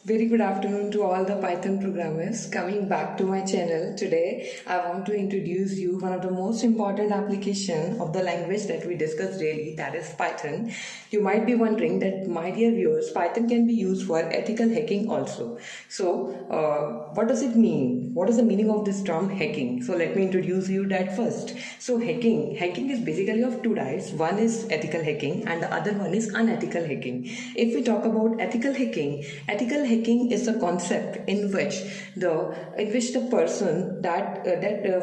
Very good afternoon to all the Python programmers coming back to my channel. Today I want to introduce you one of the most important application of the language that we discuss daily, that is Python. You might be wondering that, my dear viewers, Python can be used for ethical hacking also. So what does it mean? What is the meaning of this term hacking? So let me introduce you that first. So hacking is basically of two types. One is ethical hacking and the other one is unethical hacking. If we talk about ethical hacking is a concept in which the person that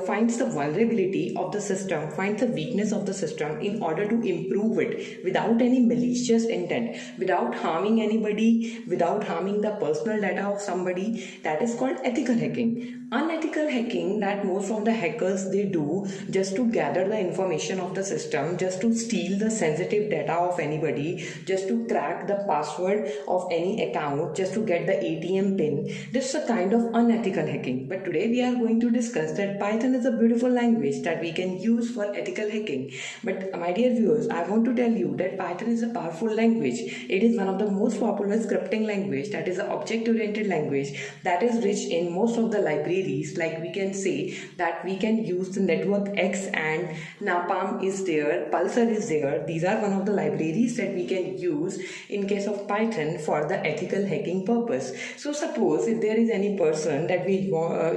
finds the vulnerability of the system, finds the weakness of the system in order to improve it without any malicious intent, without harming anybody, without harming the personal data of somebody. That is called ethical hacking. Unethical hacking, that most of the hackers they do just to gather the information of the system, just to steal the sensitive data of anybody, just to crack the password of any account, just to get the ATM pin. This is a kind of unethical hacking. But today we are going to discuss that Python is a beautiful language that we can use for ethical hacking. But my dear viewers, I want to tell you that Python is a powerful language. It is one of the most popular scripting language, that is an object-oriented language that is rich in most of the libraries. Like we can say that we can use the Network X and Napalm is there, Pulsar is there. These are one of the libraries that we can use in case of Python for the ethical hacking purpose. So suppose if there is any person that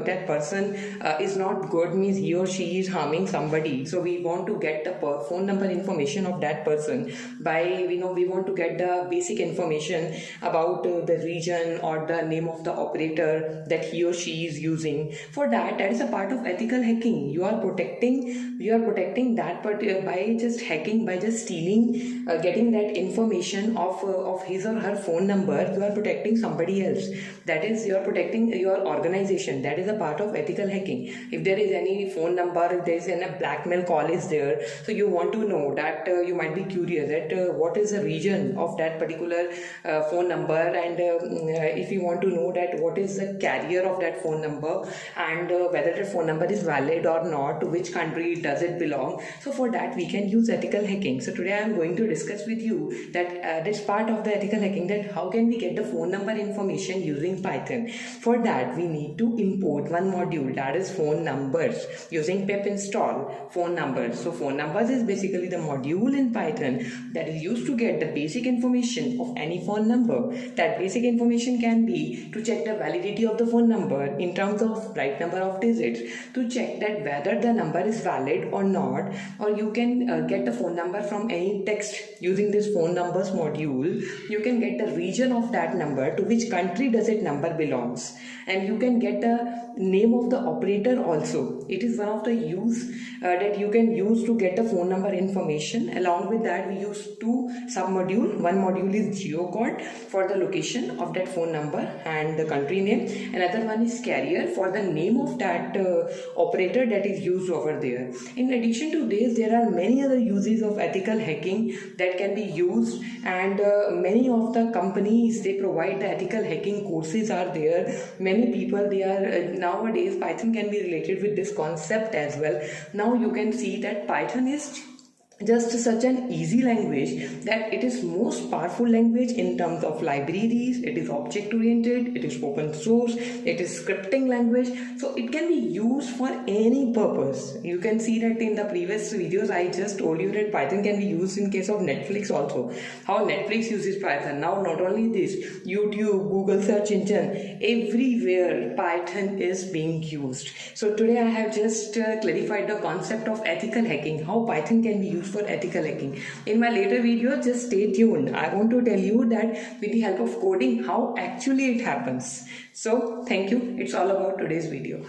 that person is not good, means he or she is harming somebody, so we want to get the phone number information of that person by we want to get the basic information about the region or the name of the operator that he or she is using. For that is a part of ethical hacking. You are protecting that part by just hacking, by just stealing, getting that information of his or her phone number. You are protecting somebody else. That is, you are protecting your organization. That is a part of ethical hacking. If there is any phone number, if there is any blackmail call is there, so you want to know that, you might be curious that what is the region of that particular phone number, and if you want to know that what is the carrier of that phone number, and whether the phone number is valid or not, to which country does it belong. So for that we can use ethical hacking. So today I am going to discuss with you that this part of the ethical hacking, that how can we get the phone number information using Python. For that we need to import one module, that is phone numbers, using pip install phone numbers. So phone numbers is basically the module in Python that is used to get the basic information of any phone number. That basic information can be to check the validity of the phone number in terms of right number of digits, to check that whether the number is valid or not, or you can get the phone number from any text using this phone numbers module. You can get the region of that number, to which country does it number belongs, and you can get the name of the operator also. It is one of the use that you can use to get the phone number information. Along with that we use two submodule. One module is geocode for the location of that phone number and the country name. Another one is carrier for the name of that operator that is used over there. In addition to this, there are many other uses of ethical hacking that can be used, and many of the companies, they provide the ethical hacking courses are there. Many people, they are nowadays Python can be related with this concept as well. Now you can see that Python is just such an easy language that it is most powerful language in terms of libraries. It is object oriented, it is open source, it is scripting language, so it can be used for any purpose. You can see that in the previous videos I just told you that Python can be used in case of Netflix also, how Netflix uses Python. Now not only this, YouTube, Google search engine, everywhere Python is being used. So today I have just clarified the concept of ethical hacking, how Python can be used for ethical hacking. In my later video, just stay tuned. I want to tell you that with the help of coding, how actually it happens. So thank you. It's all about today's video.